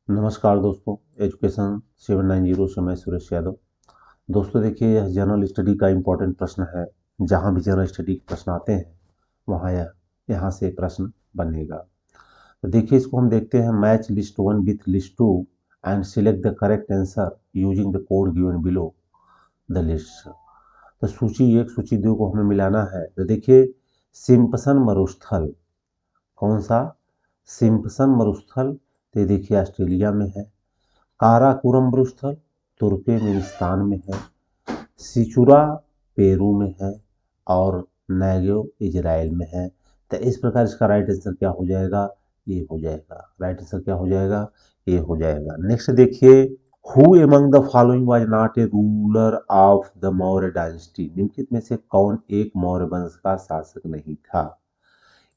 नमस्कार दोस्तों, एजुकेशन 790 से मैं सुरेश यादव। दोस्तों देखिए, यह जनरल स्टडी का इम्पोर्टेंट प्रश्न है। जहाँ भी जनरल स्टडी के प्रश्न आते हैं वहाँ यहाँ से प्रश्न बनेगा। तो देखिए, इसको हम देखते हैं। Match list 1 with list 2 and select the correct answer using the code given below the list. तो सूची 1 सूची 2 को हमें मिलाना है। तो देखिए, सिम्पसन मरुस्थल कौन सा? सिम्पसन मरुस्थल तो ये देखिए ऑस्ट्रेलिया में है। काराकोरम मरुस्थल तुर्कमेनिस्तान में है। सिचुरा पेरू में है और नेगेव इजराइल में है। तो इस प्रकार इसका राइट आंसर क्या हो जाएगा? ये हो जाएगा। राइट आंसर क्या हो जाएगा? ये हो जाएगा। नेक्स्ट देखिए, who among the following was not a ruler of the Maurya dynasty. निम्नलिखित में से कौन एक मौर्य वंश का शासक नहीं था?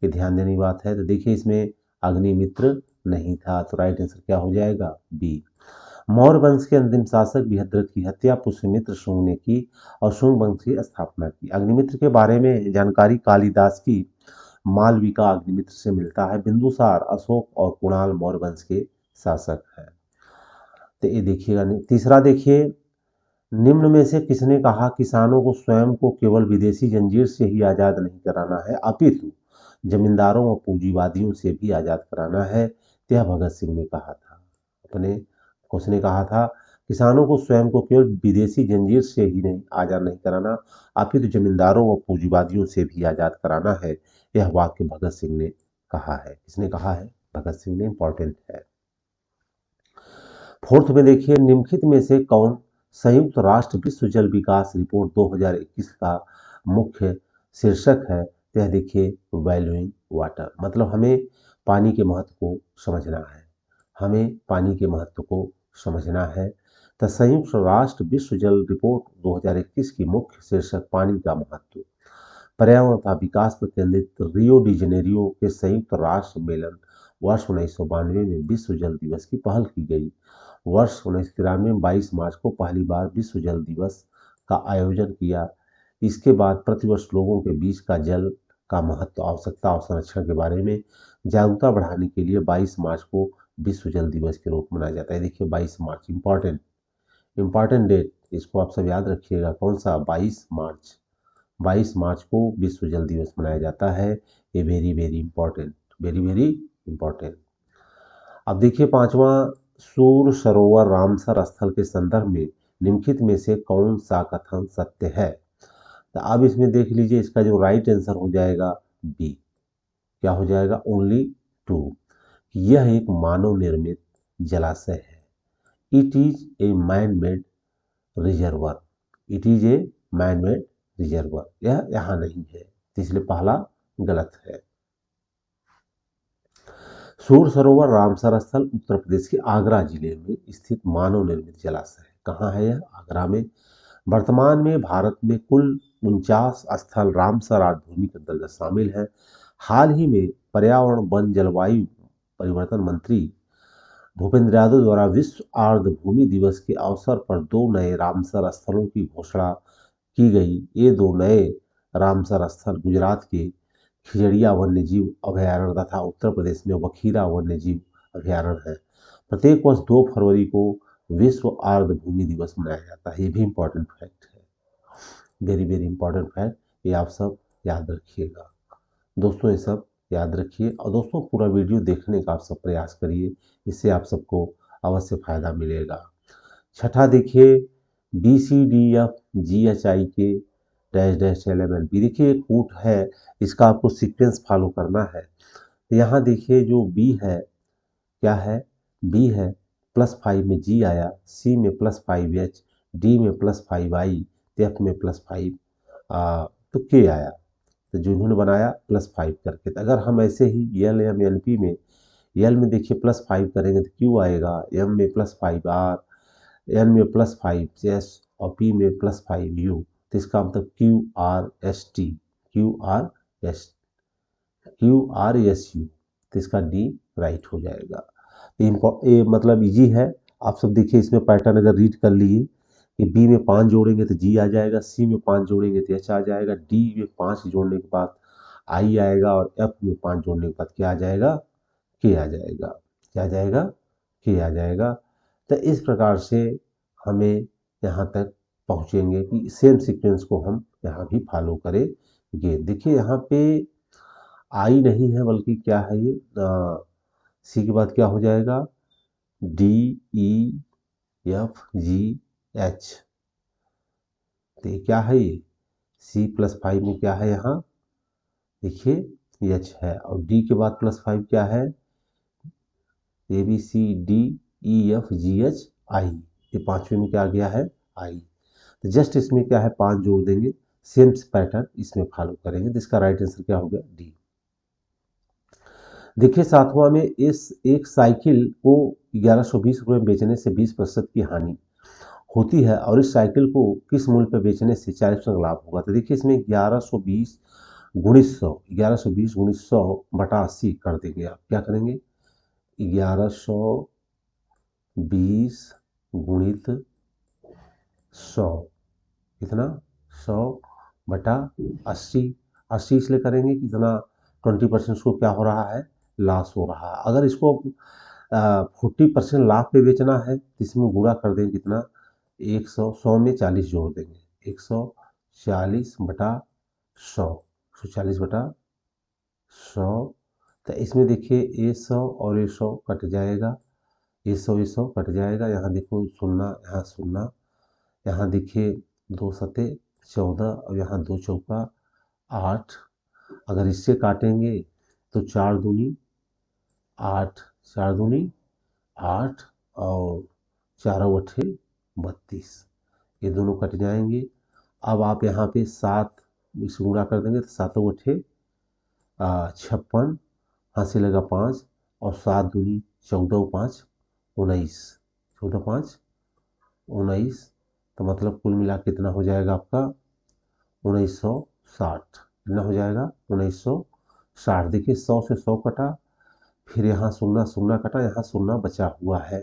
ये ध्यान देने की बात है। तो देखिए, इसमें अग्निमित्र नहीं था, तो राइट आंसर क्या हो जाएगा? बी। मौर्य वंश के अंतिम शासक बृहद्रथ की हत्या पुष्यमित्र शुंग ने की और शुंग वंश की स्थापना की। अग्निमित्र के बारे में जानकारी कालिदास की मालविका अग्निमित्र से मिलता है। बिंदुसार, अशोक और कुणाल मौर्य वंश के शासक हैं। तो ये देखिएगा। तीसरा देखिए, निम्न में से किसने कहा किसानों को स्वयं को केवल विदेशी जंजीर से ही आजाद नहीं कराना है अपितु जमींदारों और पूंजीवादियों से भी आजाद कराना है? यह भगत सिंह ने कहा था। अपने उसने कहा था किसानों को स्वयं को केवल विदेशी जंजीर से ही नहीं आजाद नहीं कराना अपितु जमींदारों और पूंजीवादियों से भी आजाद कराना है। यह वाक्य भगत सिंह ने कहा है। किसने कहा है? भगत सिंह ने। इंपॉर्टेंट है। फोर्थ में देखिए, निम्नलिखित में से कौन संयुक्त राष्ट्र विश्व जल विकास रिपोर्ट 2021 का मुख्य शीर्षक है? तो यह देखिए, वैल्यूइंग वाटर। मतलब हमें पानी के महत्व को समझना है। हमें पानी के महत्व को समझना है। तो संयुक्त राष्ट्र विश्व जल रिपोर्ट 2021 की मुख्य शीर्षक पानी का महत्व। पर्यावरण तथा विकास पर केंद्रित रियो डी जेनेरियो के संयुक्त राष्ट्र सम्मेलन वर्ष 1992 में विश्व जल दिवस की पहल की गई। वर्ष 1993 में 22 मार्च को पहली बार विश्व जल दिवस का आयोजन किया। इसके बाद प्रतिवर्ष लोगों के बीच का जल का महत्व, आवश्यकता और संरक्षण के बारे में जागरूकता बढ़ाने के लिए 22 मार्च को विश्व जल दिवस के रूप में मनाया जाता है। देखिए, 22 मार्च इंपॉर्टेंट डेट, इसको आप सब याद रखिएगा। कौन सा? 22 मार्च। 22 मार्च को विश्व जल दिवस मनाया जाता है। ये very very important, very very important. अब देखिए, पांचवा, सूर सरोवर रामसर स्थल के संदर्भ में निम्नलिखित में से कौन सा कथन सत्य है? तो अब इसमें देख लीजिए, इसका जो राइट आंसर हो जाएगा बी। क्या हो जाएगा? ओनली 2। यह एक मानव निर्मित जलाशय है। It is a man made reservoir. It is a man made reservoir. यह यहाँ नहीं है, तो इसलिए पहला गलत है। सूर सरोवर रामसर स्थल उत्तर प्रदेश के आगरा जिले में स्थित मानव निर्मित जलाशय है। कहाँ है यह? आगरा में। वर्तमान में भारत में कुल 49 स्थल रामसर आर्द्रभूमि के अंतर्गत शामिल है। हाल ही में पर्यावरण वन जलवायु परिवर्तन मंत्री भूपेंद्र यादव द्वारा विश्व आर्द्रभूमि दिवस के अवसर पर 2 नए रामसर स्थलों की घोषणा की गई। ये 2 नए रामसर स्थल गुजरात के खिजड़िया वन्यजीव अभयारण्य तथा उत्तर प्रदेश में बखीरा वन्यजीव अभयारण्य है। प्रत्येक वर्ष 2 फरवरी को विश्व आर्द्रभूमि दिवस मनाया जाता है। ये भी इंपॉर्टेंट फैक्ट है, वेरी वेरी इंपॉर्टेंट फैक्ट। ये आप सब याद रखिएगा। दोस्तों, ये सब याद रखिए और दोस्तों पूरा वीडियो देखने का आप सब प्रयास करिए। इससे आप सबको अवश्य फायदा मिलेगा। छठा देखिए, BCDFGHI के डैश डैश LMNP। देखिए, एक कूट है, इसका आपको सीक्वेंस फॉलो करना है। यहाँ देखिए, जो बी है, क्या है? बी है, +5 में G आया, C में +5H, D में +5I, F में +5 तो K आया। तो जो इन्होंने बनाया +5 करके। तो अगर हम ऐसे ही LMNP में, L में देखिए +5 करेंगे तो Q आएगा, M में +5R, N में +5S और P में +5U। तो इसका मतलब QRST, QRSU। तो इसका D राइट हो जाएगा। ये मतलब इजी है। आप सब देखिए, इसमें पैटर्न अगर रीड कर लिए कि B में 5 जोड़ेंगे तो G आ जाएगा, C में 5 जोड़ेंगे तो H आ जाएगा, D में 5 जोड़ने के बाद I आएगा और F में 5 जोड़ने के बाद क्या आ जाएगा? K आ जाएगा। क्या आ जाएगा? किया जाएगा। तो इस प्रकार से हमें यहाँ तक पहुँचेंगे कि सेम सीक्वेंस को हम यहाँ भी फॉलो करेंगे। देखिए यहाँ पे आई नहीं है बल्कि क्या है ये सी के बाद क्या हो जाएगा D E F G H. तो ये क्या है ये C+5 में क्या है यहाँ देखिए एच है और डी के बाद +5 क्या है ABCDEFGH आई। ये पांचवें में क्या आ गया है आई। तो जस्ट इसमें क्या है 5 जोड़ देंगे सेम पैटर्न इसमें फॉलो करेंगे। तो इसका राइट आंसर क्या हो गया डी। देखिए सातवां में इस एक साइकिल को 1120 रुपये में बेचने से 20% की हानि होती है और इस साइकिल को किस मूल्य पर बेचने से 40% लाभ होगा। तो देखिए इसमें 1120 गुणित 100 1120 गुणित 100 बटा 80 कर देंगे। आप क्या करेंगे 1120 गुणित 100 कितना 100 बटा 80 80 इसलिए करेंगे कि इतना 20% को क्या हो रहा है लॉस हो रहा है। अगर इसको 40% लाभ पे बेचना है तो इसमें गुणा कर देंगे कितना 100 में 40 जोड़ देंगे 140 बटा 100 140 बटा 100। तो इसमें देखिए ये 100 और ये 100 कट जाएगा ये 100 कट जाएगा। यहाँ देखो सुन्ना यहाँ सुन्ना यहाँ देखिए 2 सते 14 और यहाँ 2 चौका 8। अगर इससे काटेंगे तो 4 दूनी 8 4 दूनी 8 और 4 अठे 32 ये दोनों कट जाएंगे। अब आप यहाँ पे 7 इसे गुणा कर देंगे तो 7 अठे 56 हाथ से लगा 5 और 7 दूनी 14 5 19 14 5 19 तो मतलब कुल मिला कितना हो जाएगा आपका 1960 कितना हो जाएगा 1960। देखिए 100 से 100 कटा फिर यहाँ सुन्ना सुन्ना कटा यहाँ सुन्ना बचा हुआ है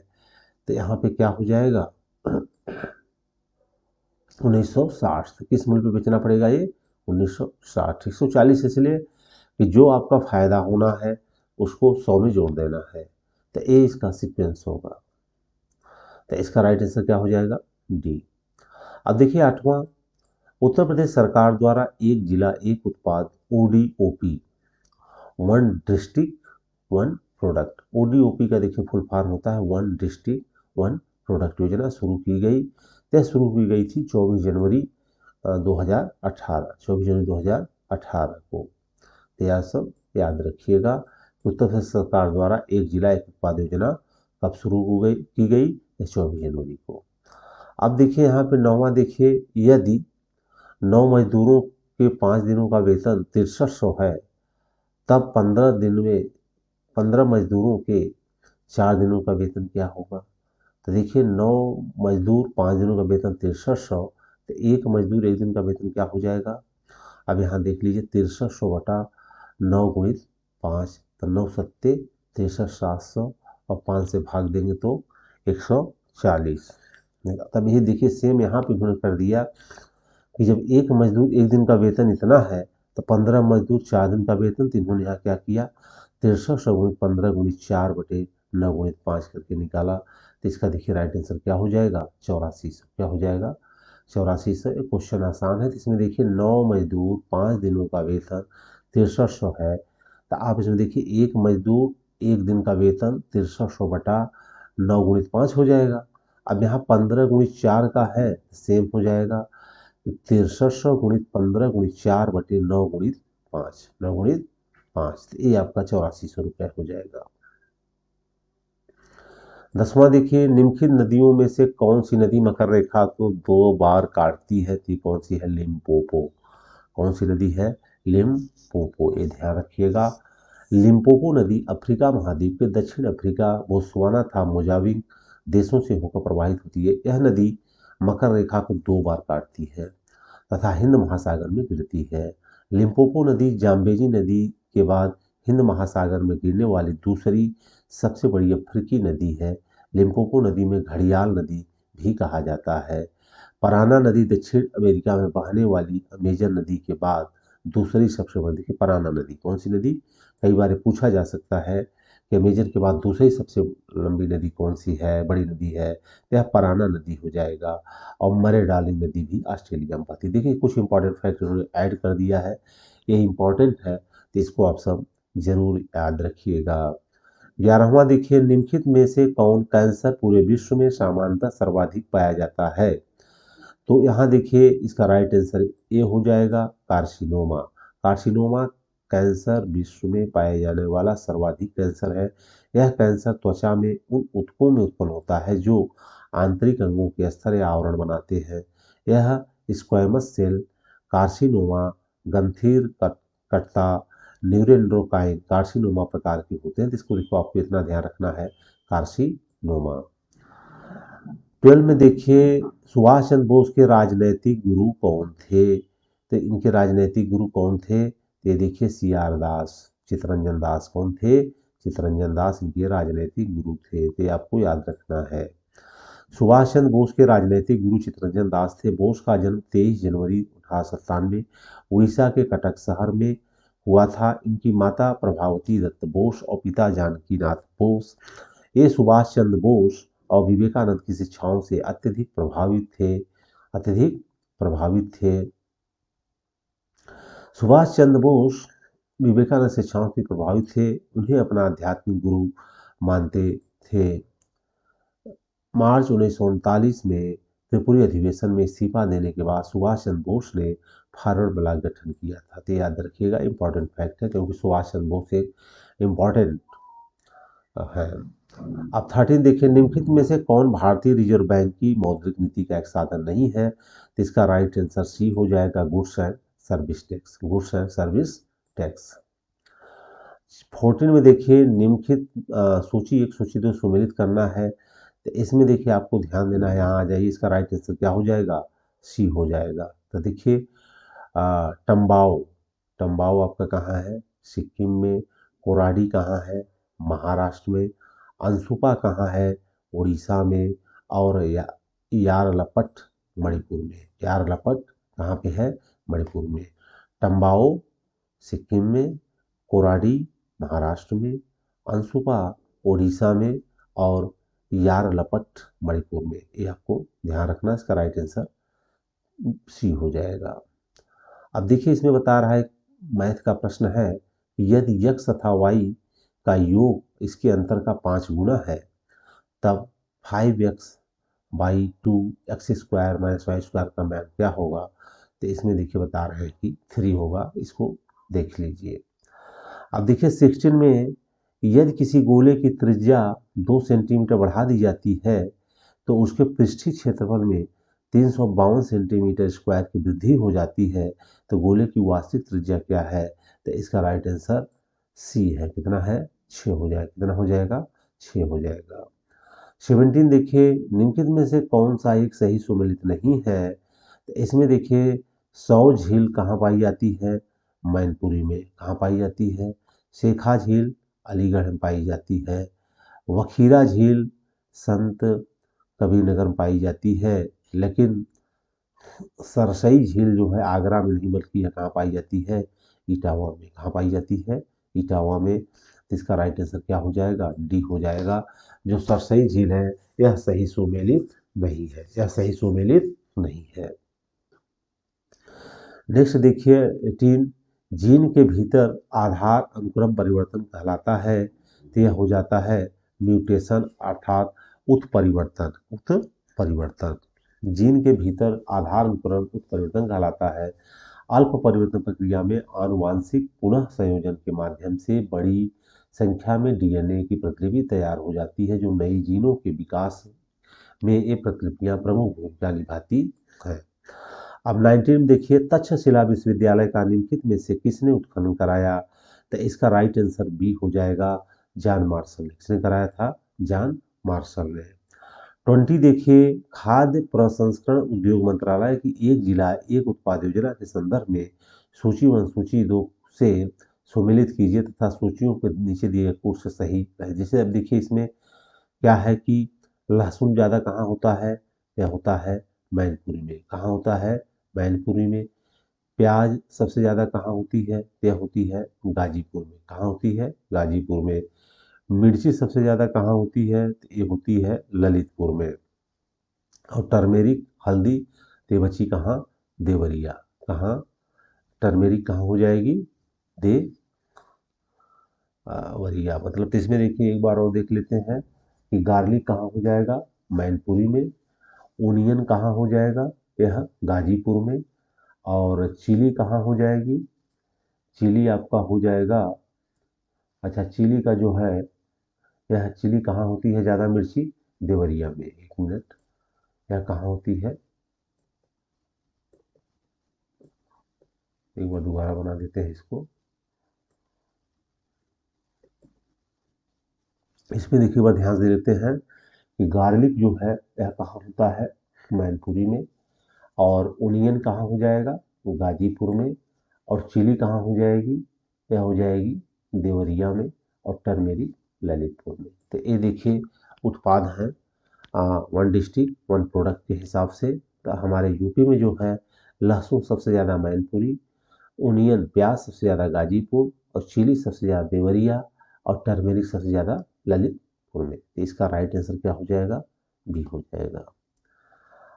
तो यहाँ पे क्या हो जाएगा 1960। तो किस मूल्य पे बेचना पड़ेगा ये 1960। 140 इसलिए कि जो आपका फायदा होना है उसको 100 में जोड़ देना है तो ये इसका सीक्वेंस होगा। तो इसका राइट आंसर क्या हो जाएगा डी। अब देखिए आठवां उत्तर प्रदेश सरकार द्वारा एक जिला एक उत्पाद ODOP one district one product ODOP का देखिए फुल फॉर्म होता है वन डिस्ट्रिक्ट वन प्रोडक्ट योजना शुरू की गई। यह शुरू की गई थी 24 जनवरी 2018 को। तो यह सब याद रखिएगा उत्तर प्रदेश सरकार द्वारा एक जिला एक उत्पाद योजना कब शुरू हो गई की गई 24 जनवरी को। अब देखिए यहाँ पे नौवां देखिए यदि 9 मजदूरों के 5 दिनों का वेतन 6300 है तब 15 मजदूरों के 4 दिनों का वेतन क्या होगा। तो देखिए 9 मजदूर 5 दिनों का वेतन 6300 तो एक मजदूर एक दिन का वेतन क्या हो जाएगा। अब यहाँ देख लीजिए 6300 बटा 9 गुणित 5 तो 9 सत्ते 63 700 और 5 से भाग देंगे तो 140। तब ये देखिए सेम यहाँ पे उन्होंने कर दिया कि जब एक मजदूर एक दिन का वेतन इतना है तो 15 मजदूर 4 दिन का वेतन। तो इन्होंने यहाँ क्या किया 6300 गुणित 15 गुणित 4 बटे 9 गुणित 5 करके निकाला। तो इसका देखिए राइट आंसर क्या हो जाएगा 8400। क्या हो जाएगा 8400। एक क्वेश्चन आसान है तो इसमें देखिए 9 मजदूर 5 दिनों का वेतन 6300 है तो आप इसमें देखिए एक मजदूर एक दिन का वेतन 6300 बटा 9 गुणित 5 हो जाएगा। अब यहाँ 15 गुणित 4 का है सेम हो जाएगा 6300 गुणित 15 गुणित 4 बटे 9 गुणित 5 9 गुणित 5 तो ये आपका 8400 रुपये हो जाएगा। 10वां देखिए निम्नलिखित नदियों में से कौन सी नदी मकर रेखा को 2 बार काटती है। तो कौन सी है लिम्पोपो। कौन सी नदी है लिम्पोपो ये ध्यान रखिएगा। लिम्पोपो नदी अफ्रीका महाद्वीप के दक्षिण अफ्रीका बोत्सवाना था मोजाम्बिक देशों से होकर प्रवाहित होती है। यह नदी मकर रेखा को 2 बार काटती है तथा हिंद महासागर में गिरती है। लिम्पोपो नदी जाम्बेजी नदी के बाद हिंद महासागर में गिरने वाली दूसरी सबसे बड़ी अफ्रीकी नदी है। लिम्पोपो नदी में घड़ियाल नदी भी कहा जाता है। पराना नदी दक्षिण अमेरिका में बहने वाली अमेजन नदी के बाद दूसरी सबसे बड़ी पराना नदी। कौन सी नदी कई बार पूछा जा सकता है कि मेजर के बाद दूसरी सबसे लंबी नदी कौन सी है, बड़ी नदी है, तो यह पराना नदी हो जाएगा। और मरे डार्लिंग नदी भी ऑस्ट्रेलिया में पाती है। देखिए कुछ इंपॉर्टेंट फैक्ट उन्होंने ऐड कर दिया है, ये इंपॉर्टेंट है तो इसको आप सब जरूर याद रखिएगा। 11वां देखिए, निम्नलिखित में से कौन कैंसर पूरे विश्व में सामान्यतः सर्वाधिक पाया जाता है। तो यहाँ देखिए इसका राइट आंसर ए हो जाएगा, कार्सिनोमा। कार्सिनोमा कैंसर विश्व में पाए जाने वाला सर्वाधिक कैंसर है। यह कैंसर त्वचा में उन ऊतकों में उत्पन्न होता है जो आंतरिक अंगों के स्तर या आवरण बनाते हैं। यह स्क्वैमस सेल कार्सिनोमा, गंभीर कटता न्यूरोएंडोक्राइन कार्सिनोमा प्रकार के होते हैं। जिसको देखो आपको इतना ध्यान रखना है, कार्सिनोमा। 12 में देखिए, सुभाष चंद्र बोस के राजनैतिक गुरु कौन थे। तो इनके राजनैतिक गुरु कौन थे, ये देखिए सी आर दास, चित्तरंजन दास कौन थे, चित्तरंजन दास इनके राजनैतिक गुरु थे, तो आपको याद रखना है। सुभाष चंद्र बोस के राजनैतिक गुरु चित्तरंजन दास थे। बोस का जन्म 23 जनवरी 1897 उड़ीसा के कटक शहर में हुआ था। इनकी माता प्रभावती दत्त बोस और पिता जानकी नाथ बोस। ये सुभाष चंद्र बोस और विवेकानंद की शिक्षाओं से अत्यधिक प्रभावित थे। सुभाष चंद्र बोस विवेकानंद शिक्षाओं से प्रभावित थे, उन्हें अपना आध्यात्मिक गुरु मानते थे। मार्च 1939 में त्रिपुरी अधिवेशन में इस्तीफा देने के बाद सुभाष चंद्र बोस ने फॉरवर्ड ब्लॉक गठन किया था। तो याद रखिएगा, इंपॉर्टेंट फैक्ट है क्योंकि सुभाष चंद्र बोस एक इम्पॉर्टेंट है। अब 13 देखिए, निम्नलिखित में से कौन भारतीय रिजर्व बैंक की मौद्रिक नीति का एक साधन नहीं है। तो इसका राइट आंसर सी हो जाएगा, goods and service tax. Goods and service tax. 14 में देखिए, निम्नलिखित सूची 1 सूची 2 सुमेलित करना है। तो इसमें देखिए आपको ध्यान देना है, यहाँ आ जाइए, इसका राइट आंसर क्या हो जाएगा, सी हो जाएगा। तो देखिए टम्बाओ, टम्बाओ आपका कहाँ है, सिक्किम में। कोराडी कहाँ है, महाराष्ट्र में। अंशुपा कहाँ है, उड़ीसा में। और यारलपट मणिपुर में। यारलपट कहाँ पे है, मणिपुर में। टम्बाओ सिक्किम में, कोराडी महाराष्ट्र में, अंशुपा उड़ीसा में और यारलपट मणिपुर में। ये आपको ध्यान रखना, इसका राइट आंसर सी हो जाएगा। अब देखिए इसमें बता रहा है, मैथ का प्रश्न है, यदि x तथा y का योग इसके अंतर का 5 गुना है तब 5x by 2x² minus y² का मान क्या होगा। तो इसमें देखिए बता रहे हैं कि 3 होगा, इसको देख लीजिए। अब देखिए 16 में, यदि किसी गोले की त्रिज्या 2 सेंटीमीटर बढ़ा दी जाती है तो उसके पृष्ठीय क्षेत्रफल में 352 सेंटीमीटर स्क्वायर की वृद्धि हो जाती है, तो गोले की वास्तविक त्रिज्या क्या है। तो इसका राइट आंसर सी है, कितना है, 6 हो जाएगा। कितना हो जाएगा, 6 हो जाएगा। 17 देखिए, निम्नलिखित में से कौन सा एक सही सुमेलित नहीं है। तो इसमें देखिए सौ झील कहाँ पाई जाती है, मैनपुरी में। कहाँ पाई जाती है, शेखा झील अलीगढ़ में पाई जाती है। वखीरा झील संत कबीरनगर में पाई जाती है। लेकिन सरसई झील जो है आगरा में नहीं बल्कि यह कहाँ पाई जाती है, इटावा में। कहाँ पाई जाती है, इटावा में। तो इसका राइट आंसर क्या हो जाएगा, डी हो जाएगा। जो सरसई झील है यह सही सुमेलित नहीं है, यह सही सुमेलित नहीं है। नेक्स्ट देखिए 18, जीन के भीतर आधार अनुक्रम परिवर्तन कहलाता है। तो यह हो जाता है म्यूटेशन अर्थात उत्परिवर्तन। उत्परिवर्तन जीन के भीतर आधार अनुक्रम उत्परिवर्तन कहलाता है। अल्प परिवर्तन प्रक्रिया में आनुवांशिक पुनः संयोजन के माध्यम से बड़ी संख्या में डीएनए की प्रतिलिपि तैयार हो जाती है, जो नई जीनों के विकास में ये प्रतिलिपियां प्रमुख भूमिका निभाती है। अब 19 देखिए, तक्षशिला विश्वविद्यालय का निम्नलिखित में से किसने उत्खनन कराया। तो इसका राइट आंसर बी हो जाएगा, जॉन मार्शल ने। किसने कराया था, जॉन मार्शल ने। 20 देखिए, खाद्य प्रसंस्करण उद्योग मंत्रालय की एक जिला एक उत्पाद योजना के संदर्भ में सूची 1 सूची 2 से सुमेलित कीजिए तथा सूचियों के नीचे दिए कोड से सही है। जैसे अब देखिए इसमें क्या है कि लहसुन ज़्यादा कहाँ होता है, यह होता है मैनपुरी में। कहाँ होता है, मैनपुरी में। प्याज सबसे ज़्यादा कहाँ होती है, यह होती है गाजीपुर में। कहाँ होती है, गाजीपुर में। मिर्ची सबसे ज़्यादा कहाँ होती है, तो ये होती है ललितपुर में। और टर्मेरिक हल्दी तो ये बची कहाँ, देवरिया। कहाँ, टर्मेरिक कहाँ हो जाएगी, देवरिया। मतलब तो इसमें देखिए एक बार और देख लेते हैं कि गार्लिक कहाँ हो जाएगा, मैनपुरी में। ओनियन कहाँ हो जाएगा, यह गाजीपुर में। और चिली कहाँ हो जाएगी, चिली आपका हो जाएगा, अच्छा चिली का जो है, यह चिली कहाँ होती है ज़्यादा मिर्ची, देवरिया में। एक मिनट, यह कहाँ होती है, एक बार दोबारा बना देते हैं इसको। इसमें देखिए बात ध्यान से देते हैं कि गार्लिक जो है यह कहाँ होता है, मैनपुरी में। और ओनियन कहाँ हो जाएगा, गाजीपुर में। और चिली कहाँ हो जाएगी, यह हो जाएगी देवरिया में। और टर्मेरिक ललितपुर में। तो ये देखिए उत्पाद हैं वन डिस्ट्रिक्ट वन प्रोडक्ट के हिसाब से। तो हमारे यूपी में जो है लहसुन सबसे ज़्यादा मैनपुरी, ओनियन प्याज सबसे ज़्यादा गाजीपुर, और चिली सबसे ज़्यादा देवरिया, और टर्मेरिक सबसे ज़्यादा ललितपुर में। तो इसका राइट आंसर क्या हो जाएगा, बी हो जाएगा।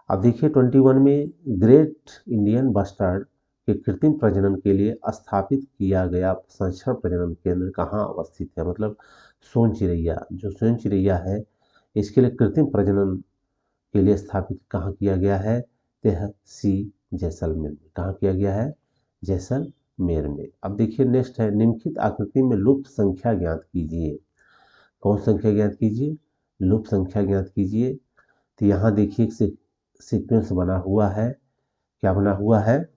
अब देखिए 21 में ग्रेट इंडियन बस्टर्ड के कृत्रिम प्रजनन के लिए स्थापित किया गया संरक्षण प्रजनन केंद्र कहाँ अवस्थित है। मतलब सोन चिड़ैया, जो सोन चिड़ैया है इसके लिए कृत्रिम प्रजनन के लिए स्थापित कहाँ किया गया है, यह सी जैसलमेर में। कहाँ किया गया है, जैसलमेर में। अब देखिए नेक्स्ट है, निम्नलिखित आकृति में लुप्त संख्या ज्ञात कीजिए। कौन संख्या ज्ञात कीजिए, लुप्त संख्या ज्ञात कीजिए। तो यहाँ देखिए सीक्वेंस बना हुआ है, क्या बना हुआ है,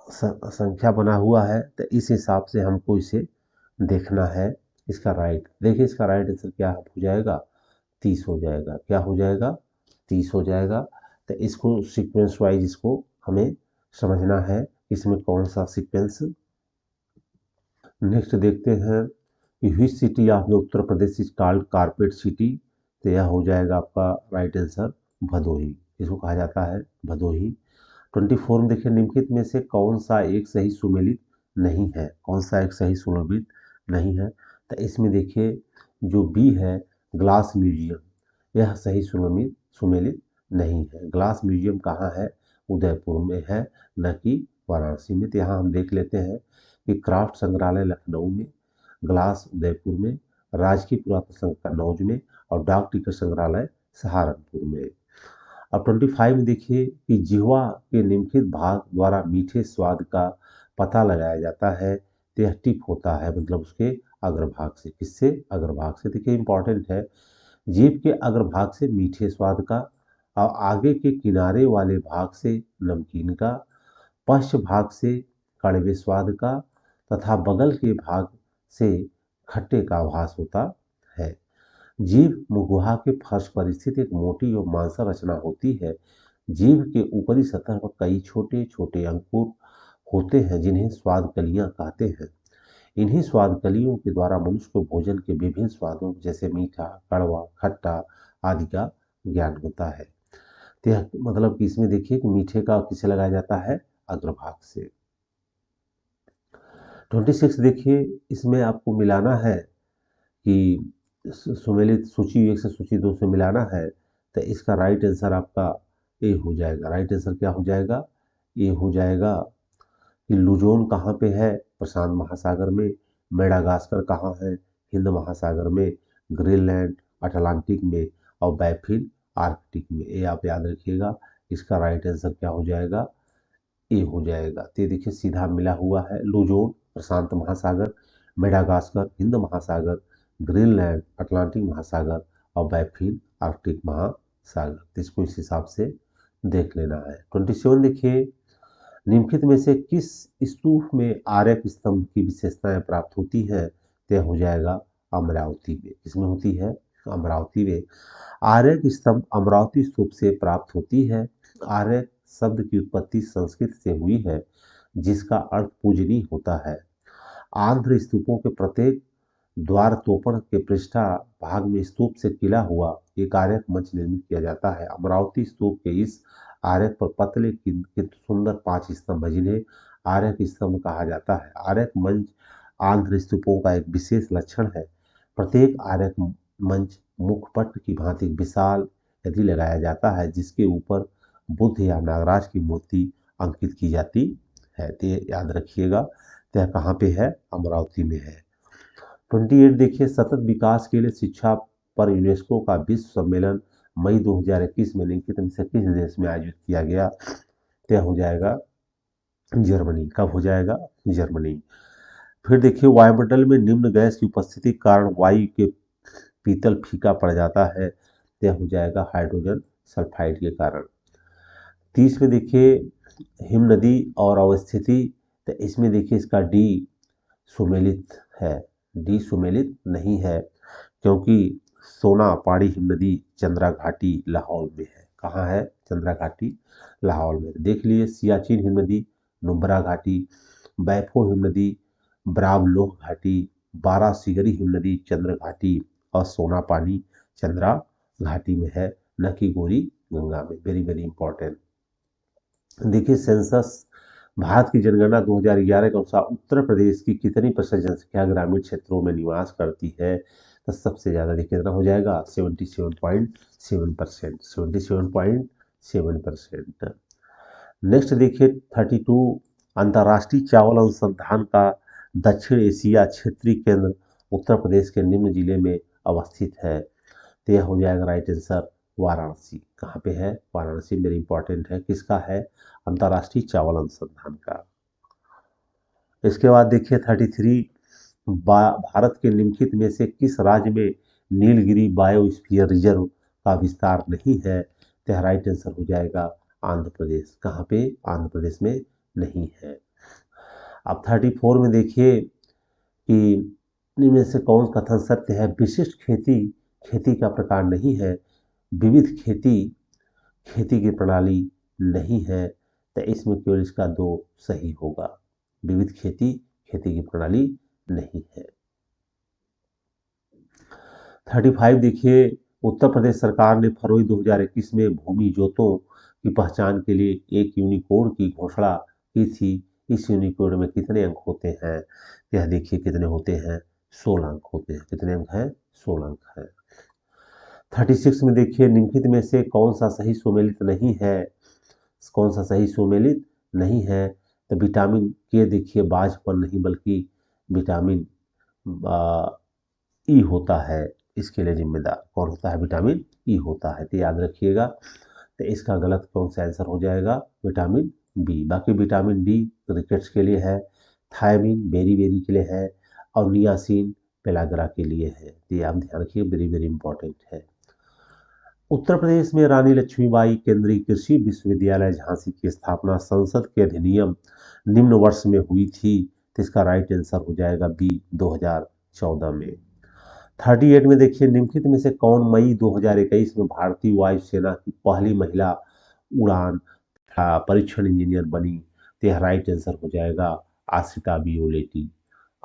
संख्या बना हुआ है। तो इस हिसाब से हमको इसे देखना है। इसका राइट देखिए, इसका राइट आंसर क्या हो जाएगा, 30 हो जाएगा। क्या हो जाएगा, 30 हो जाएगा। तो इसको सीक्वेंस वाइज इसको हमें समझना है, इसमें कौन सा सीक्वेंस। नेक्स्ट देखते हैं कि which city of the Uttar Pradesh is called carpet city. तो यह हो जाएगा आपका राइट आंसर भदोही, इसको कहा जाता है भदोही। 24 में देखिए निम्नलिखित में से कौन सा एक सही सुमेलित नहीं है, कौन सा एक सही सुमेलित नहीं है। तो इसमें देखिए जो बी है ग्लास म्यूजियम, यह सही सुमेलित सुमेलित नहीं है। ग्लास म्यूजियम कहाँ है, उदयपुर में है, न कि वाराणसी में। तो यहाँ हम देख लेते हैं कि क्राफ्ट संग्रहालय लखनऊ में, ग्लास उदयपुर में, राजकीय पुरातत्व संग्रह कन्नौज में, और डाक टिकट संग्रहालय सहारनपुर में। अब 25 में देखिए कि जिह्वा के निम्नलिखित भाग द्वारा मीठे स्वाद का पता लगाया जाता है। तो यह टिप होता है, मतलब उसके अग्रभाग से। किससे, अग्रभाग से। देखिए इंपॉर्टेंट है, जीभ के अग्रभाग से मीठे स्वाद का, और आगे के किनारे वाले भाग से नमकीन का, पश्च भाग से कड़वे स्वाद का, तथा बगल के भाग से खट्टे का आभास होता है। जीभ मुखगुहा के फर्श पर स्थित एक मोटी और मांसल रचना होती है। जीभ के ऊपरी सतह पर कई छोटे छोटे अंकुर होते हैं जिन्हें स्वाद कलियां कहते हैं। इन्हीं स्वाद कलियों के द्वारा मनुष्य को भोजन के विभिन्न स्वादों जैसे मीठा, कड़वा, खट्टा आदि का ज्ञान होता है। तो यह मतलब कि इसमें देखिए कि मीठे का किसे लगाया जाता है, अग्रभाग से। 26 देखिए, इसमें आपको मिलाना है कि सुमेलित सूची 1 से सूची 2 से मिलाना है। तो इसका राइट आंसर आपका ए हो जाएगा। राइट आंसर क्या हो जाएगा, ए हो जाएगा कि लुजोन कहाँ पे है, प्रशांत महासागर में। मेडागास्कर कहाँ है, हिंद महासागर में। ग्रीनलैंड अटलांटिक में। और बैफिन आर्कटिक में। ये आप याद रखिएगा। इसका राइट आंसर क्या हो जाएगा, ए हो जाएगा। तो ये देखिए सीधा मिला हुआ है, लुजोन प्रशांत महासागर, मेडागास्कर हिंद महासागर, ग्रीनलैंड अटलांटिक महासागर, और बैफिन आर्कटिक महासागर। तो इसको इस हिसाब से देख लेना है। 27 देखिए, निम्नलिखित में से किस स्तूप में आर्यक स्तंभ की विशेषताएं प्राप्त होती हैं। तय हो जाएगा अमरावती में। इसमें होती है अमरावती में। आर्यक स्तंभ अमरावती स्तूप से प्राप्त होती है। आर्यक शब्द की उत्पत्ति संस्कृत से हुई है, जिसका अर्थ पूजनीय होता है। आंध्र स्तूपों के प्रत्येक द्वार तोपण के पृष्ठा भाग में स्तूप से किला हुआ एक आर्यक मंच निर्मित किया जाता है। अमरावती स्तूप के इस आर्यक पर पतले किंतु सुंदर 5 स्तंभ है, जिन्हें आर्यक स्तंभ कहा जाता है। आर्यक मंच आंध्र स्तूपों का एक विशेष लक्षण है। प्रत्येक आरक मंच मुखपट की भांति विशाल यदि लगाया जाता है जिसके ऊपर बुद्ध या नागराज की मूर्ति अंकित की जाती है। तो ये याद रखिएगा। तो यह कहाँ पे है? अमरावती में है। 28 देखिए, सतत विकास के लिए शिक्षा पर यूनेस्को का विश्व सम्मेलन मई 2021 में निम्नलिखित में से किस देश में आयोजित किया गया? तय हो जाएगा जर्मनी। कब हो जाएगा? जर्मनी। फिर देखिए, वायुमंडल में निम्न गैस की उपस्थिति के कारण वायु के पीतल फीका पड़ जाता है। तय हो जाएगा हाइड्रोजन सल्फाइड के कारण। 30 में देखिए, हिम नदी और अवस्थिति, तो इसमें देखिए इसका डी सुमेलित है। डी सुमेलित नहीं है क्योंकि सोना पहाड़ी हिम नदी चंद्रा घाटी लाहौल में है। कहाँ है? चंद्रा घाटी लाहौल में। देख लिए, सियाचिन हिम नदी नुब्रा घाटी, बैफो हिम नदी ब्रावलोह घाटी, बारह सिगरी हिम नदी चंद्र घाटी और सोना पानी चंद्रा घाटी में है, न कि गोरी गंगा में। Very very important. देखिए, सेंसस भारत की जनगणना 2011 के अनुसार उत्तर प्रदेश की कितनी प्रतिशत जनसंख्या ग्रामीण क्षेत्रों में निवास करती है? तो सबसे ज़्यादा देखिए कितना हो जाएगा? 77.7%। 77.7%। नेक्स्ट देखिए 32, अंतर्राष्ट्रीय चावल अनुसंधान का दक्षिण एशिया क्षेत्रीय केंद्र उत्तर प्रदेश के निम्न जिले में अवस्थित है। तो यह हो जाएगा राइट आंसर वाराणसी। कहाँ पे है? वाराणसी। वेरी इंपॉर्टेंट है। किसका है? अंतर्राष्ट्रीय चावल अनुसंधान का। इसके बाद देखिए 33, भारत के निम्नलिखित में से किस राज्य में नीलगिरी बायोस्फीयर रिजर्व का विस्तार नहीं है? तो राइट आंसर हो जाएगा आंध्र प्रदेश। कहाँ पे? आंध्र प्रदेश में नहीं है। अब 34 में देखिए कि इनमें से कौन कथन सत्य है? विशिष्ट खेती खेती का प्रकार नहीं है, विविध खेती खेती की प्रणाली नहीं है। तो इसमें केवल इसका दो सही होगा। विविध खेती खेती की प्रणाली नहीं है। 35 देखिए, उत्तर प्रदेश सरकार ने फरवरी 2021 में भूमि जोतों की पहचान के लिए एक यूनिकोड की घोषणा की थी। इस यूनिकोड में कितने अंक होते हैं? यह देखिए कितने होते हैं? 16 अंक होते हैं। कितने अंक हैं? 16 अंक हैं। 36 में देखिए, निम्नलिखित में से कौन सा सही सुमेलित नहीं है? कौन सा सही सुमेलित नहीं है? तो विटामिन के देखिए बाझपन नहीं बल्कि विटामिन ई होता है, इसके लिए जिम्मेदार कौन होता है? विटामिन ई होता है। तो याद रखिएगा। तो इसका गलत कौन सा आंसर हो जाएगा? Vitamin B. बाकी विटामिन डी रिकेट्स के लिए है, थायमिन बेरी बेरी के लिए है और नियासिन पेलाग्रा के लिए है। तो ये आप ध्यान रखिए, वेरी वेरी इंपॉर्टेंट है। उत्तर प्रदेश में रानी लक्ष्मीबाई केंद्रीय कृषि विश्वविद्यालय झांसी की स्थापना संसद के अधिनियम निम्न वर्ष में हुई थी। तो इसका राइट आंसर हो जाएगा बी, 2014 में। 38 में देखिए, निम्नलिखित में से कौन मई 2021 में भारतीय वायुसेना की पहली महिला उड़ान परीक्षण इंजीनियर बनी? तो यह राइट आंसर हो जाएगा आश्रिता बी ओलेटी।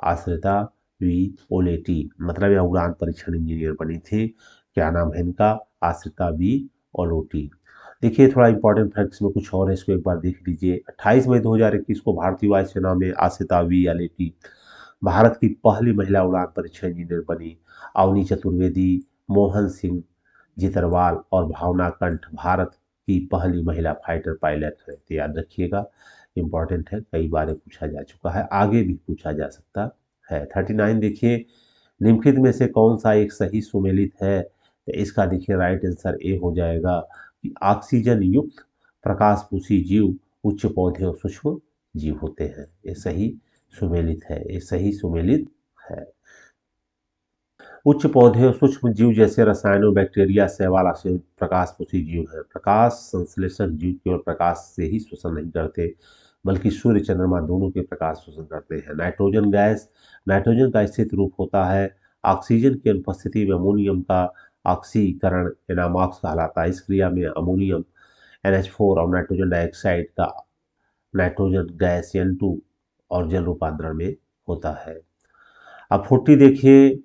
आश्रिता बी ओलेटी, मतलब यह उड़ान परीक्षण इंजीनियर बनी थी। क्या नाम है इनका? आश्रिता बी ओलोटी। देखिए थोड़ा इंपॉर्टेंट फैक्ट्स में कुछ और है, इसको एक बार देख लीजिए। 28 मई 2021 को भारतीय वायुसेना में आश्रिता बी ओलेटी भारत की पहली महिला उड़ान परीक्षण इंजीनियर बनी। अवनी चतुर्वेदी, मोहन सिंह जितरवाल और भावना कंठ भारत की पहली महिला फाइटर पायलट है। तो याद रखिएगा, इंपॉर्टेंट है, कई बार पूछा जा चुका है, आगे भी पूछा जा सकता है। 39 देखिए, निम्नलिखित में से कौन सा एक सही सुमेलित है? तो इसका देखिए राइट आंसर ए हो जाएगा कि ऑक्सीजन युक्त प्रकाशपोषी जीव उच्च पौधे और सूक्ष्म जीव होते हैं। ये सही सुमेलित है, ये सही सुमेलित है। उच्च पौधे और सूक्ष्म जीव जैसे रसायनों, बैक्टीरिया, शैवाल आदि प्रकाशपोषी जीव हैं। प्रकाश संश्लेषक जीव केवल प्रकाश से ही शोषण नहीं करते बल्कि सूर्य चंद्रमा दोनों के प्रकाश शोषण करते हैं। नाइट्रोजन गैस नाइट्रोजन का स्थिर रूप होता है। ऑक्सीजन की अनुपस्थिति में अमोनियम का ऑक्सीकरण एनामॉक्स कहलाता है। इस क्रिया में अमोनियम NH4 और नाइट्रोजन डाइऑक्साइड का नाइट्रोजन गैस N2 और जल रूपांतरण में होता है। अब 40 देखिए,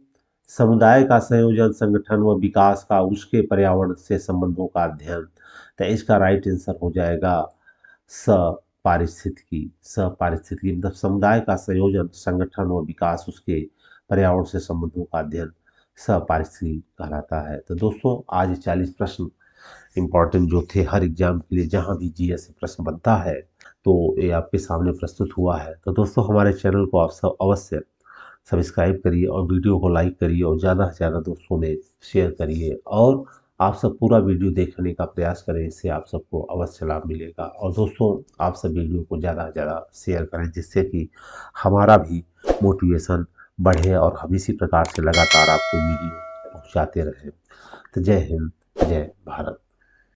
समुदाय का संयोजन, संगठन व विकास का उसके पर्यावरण से संबंधों का अध्ययन। तो इसका राइट आंसर हो जाएगा पारिस्थितिकी। पारिस्थितिकी मतलब समुदाय का संयोजन, संगठन व विकास उसके पर्यावरण से संबंधों का अध्ययन। सपारसी कहलाता है। तो दोस्तों आज 40 प्रश्न इम्पॉर्टेंट जो थे हर एग्जाम के लिए, जहाँ भी जीएस से प्रश्न बनता है तो ये आपके सामने प्रस्तुत हुआ है। तो दोस्तों हमारे चैनल को आप सब अवश्य सब्सक्राइब करिए और वीडियो को लाइक करिए और ज़्यादा से ज़्यादा दोस्तों में शेयर करिए और आप सब पूरा वीडियो देखने का प्रयास करें, इससे आप सबको अवश्य लाभ मिलेगा। और दोस्तों आप सब वीडियो को ज़्यादा से ज़्यादा शेयर करें, जिससे कि हमारा भी मोटिवेशन बढ़े और हम इसी प्रकार से लगातार आपको वीडियो पहुँचाते रहें। तो जय हिंद, जय भारत।